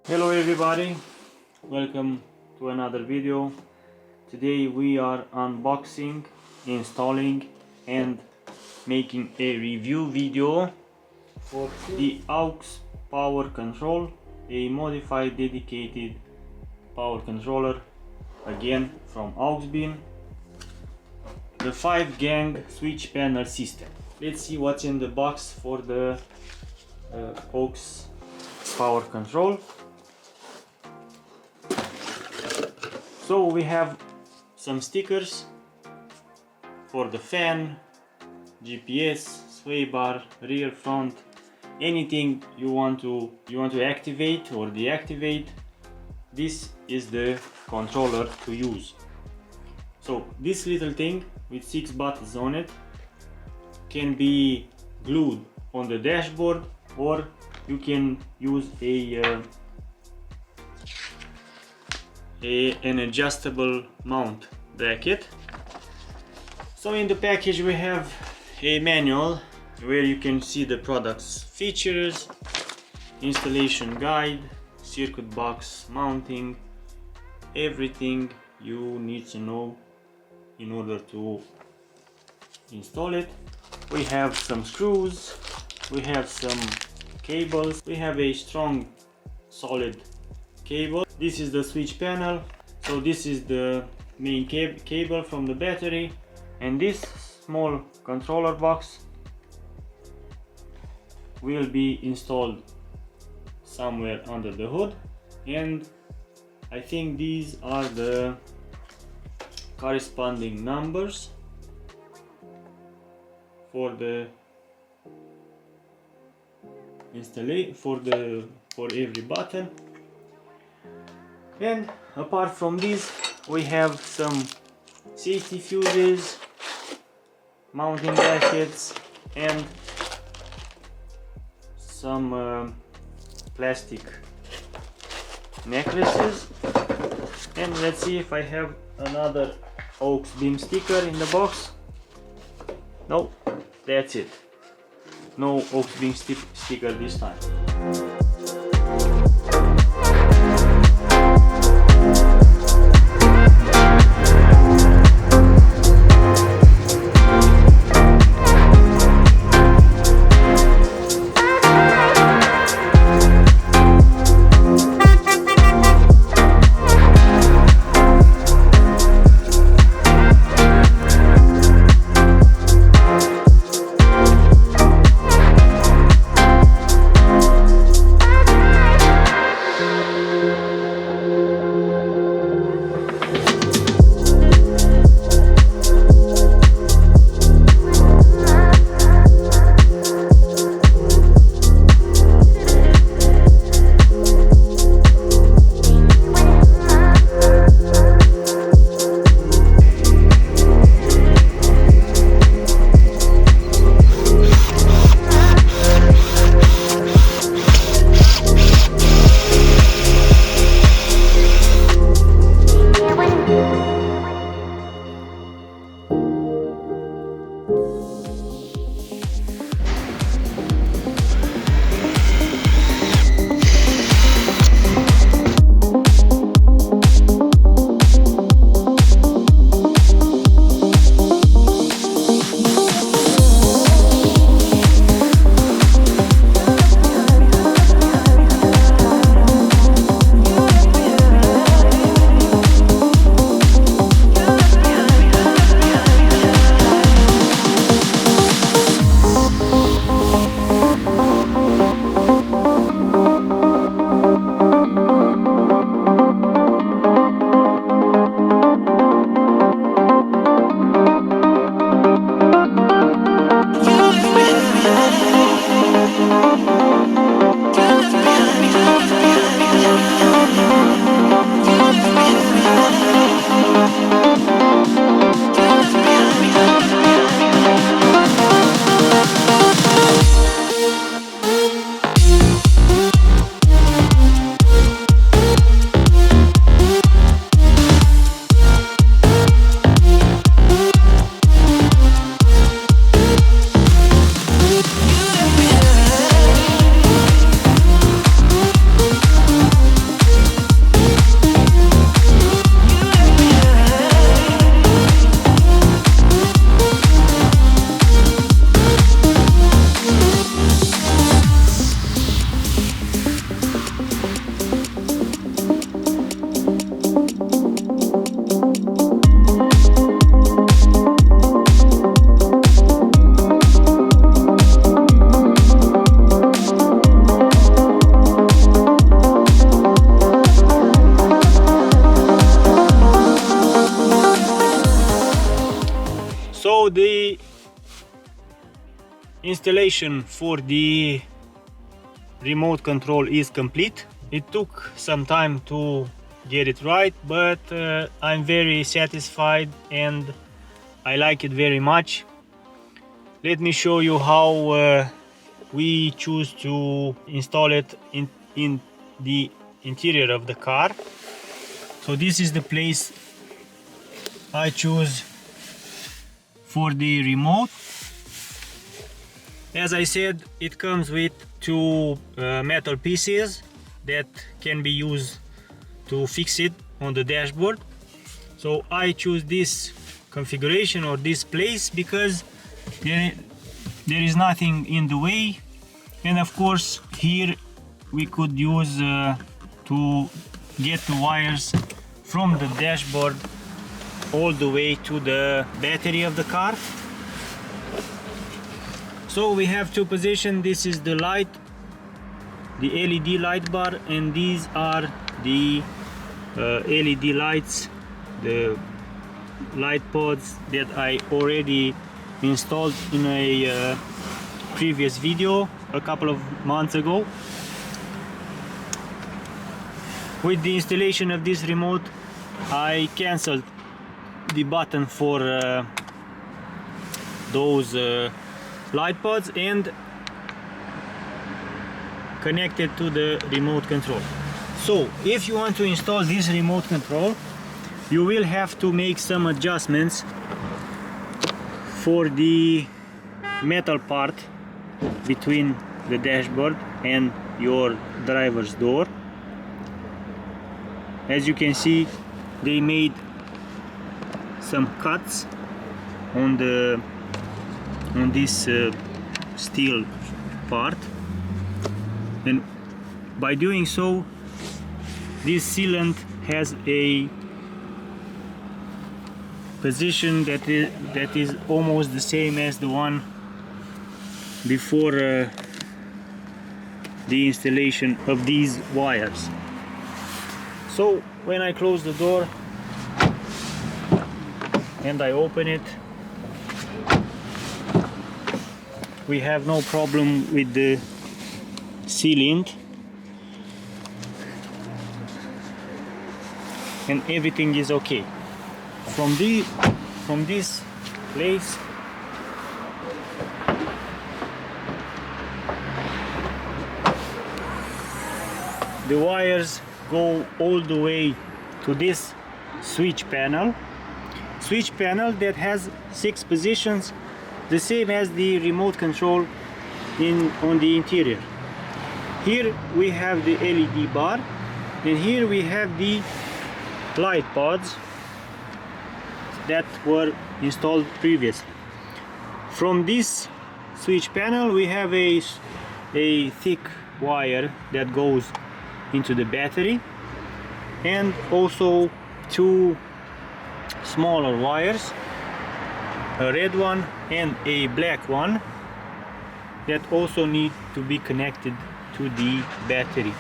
Hello everybody, welcome to another video. Today we are unboxing, installing and making a review video for the Aux power control, a modified dedicated power controller, again from Auxbeam, the 5-gang switch panel system. Let's see what's in the box for the Aux power control. So we have some stickers for the fan, GPS, sway bar, rear, front, anything you want to activate or deactivate. This is the controller to use. So this little thing with 6 buttons on it can be glued on the dashboard, or you can use an adjustable mount bracket. So in the package we have a manual where you can see the product's features, installation guide, circuit box mounting, everything you need to know in order to install it. We have some screws, we have some cables, we have a strong solid cable. This is the switch panel, so this is the main cable from the battery, and this small controller box will be installed somewhere under the hood, and I think these are the corresponding numbers for the installation for every button. And apart from this, we have some safety fuses, mounting brackets, and some plastic necklaces. And let's see if I have another Auxbeam sticker in the box. No, that's it. No Auxbeam sticker this time. installation for the remote control is complete. It took some time to get it right, but I'm very satisfied and I like it very much. Let me show you how we choose to install it in the interior of the car. So this is the place I choose for the remote. As I said, it comes with two metal pieces that can be used to fix it on the dashboard. So I choose this configuration or this place because there is nothing in the way, and of course here we could use to get the wires from the dashboard all the way to the battery of the car. So we have two positions. This is the light, the LED light bar, and these are the LED lights, the light pods that I already installed in a previous video a couple of months ago. With the installation of this remote, I cancelled the button for those light pods and connected to the remote control. So if you want to install this remote control, you will have to make some adjustments for the metal part between the dashboard and your driver's door. As you can see, they made some cuts on this steel part, and by doing so, this sealant has a position that is almost the same as the one before the installation of these wires. So when I close the door and I open it, we have no problem with the sealant, and everything is okay. From this place, the wires go all the way to this switch panel that has 6 positions, the same as the remote control on the interior. Here we have the LED bar, and here we have the light pods that were installed previously. From this switch panel we have a thick wire that goes into the battery, and also 2 smaller wires, a red one and a black one, that also need to be connected to the battery.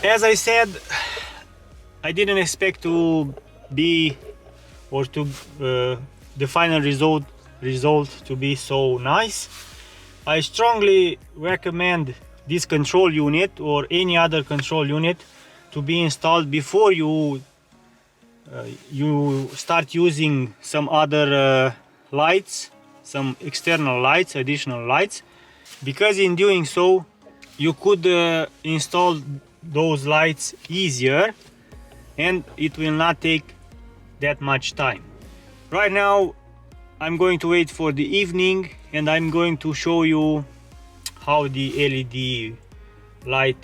As I said, I didn't expect to be, or to the final result to be so nice. I strongly recommend this control unit or any other control unit to be installed before you start using some other lights, some external lights, additional lights, because in doing so you could install those lights easier and it will not take that much time. Right now I'm going to wait for the evening and I'm going to show you how the LED light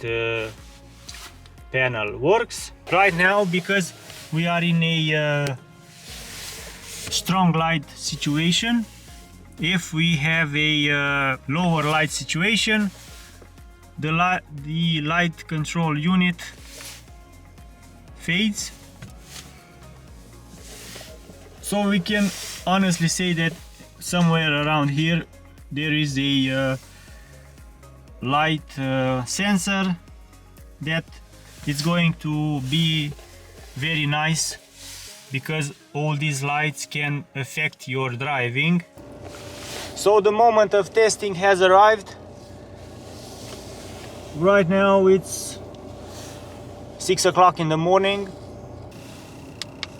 panel works. Right now, because we are in a strong light situation, if we have a lower light situation, the light control unit fades. So we can honestly say that somewhere around here there is a light sensor that is going to be very nice, because all these lights can affect your driving. So the moment of testing has arrived. Right now it's 6 o'clock in the morning.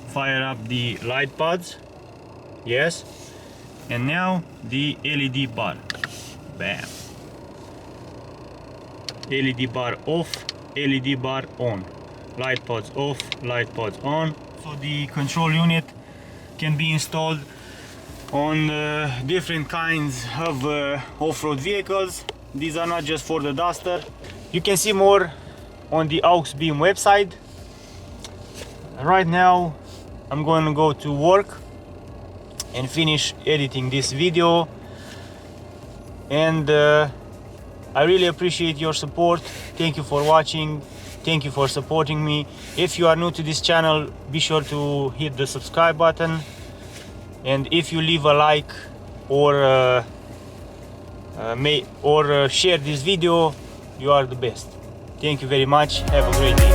Fire up the light pods. Yes. And now the LED bar. Bam. LED bar off, LED bar on. Light pods off, light pods on. So the control unit can be installed on different kinds of off-road vehicles. These are not just for the Duster. You can see more on the Auxbeam website. Right now I'm going to go to work and finish editing this video, and I really appreciate your support. Thank you for watching. Thank you for supporting me. If you are new to this channel, be sure to hit the subscribe button, and if you leave a like or share this video, you are the best. Thank you very much. Have a great day.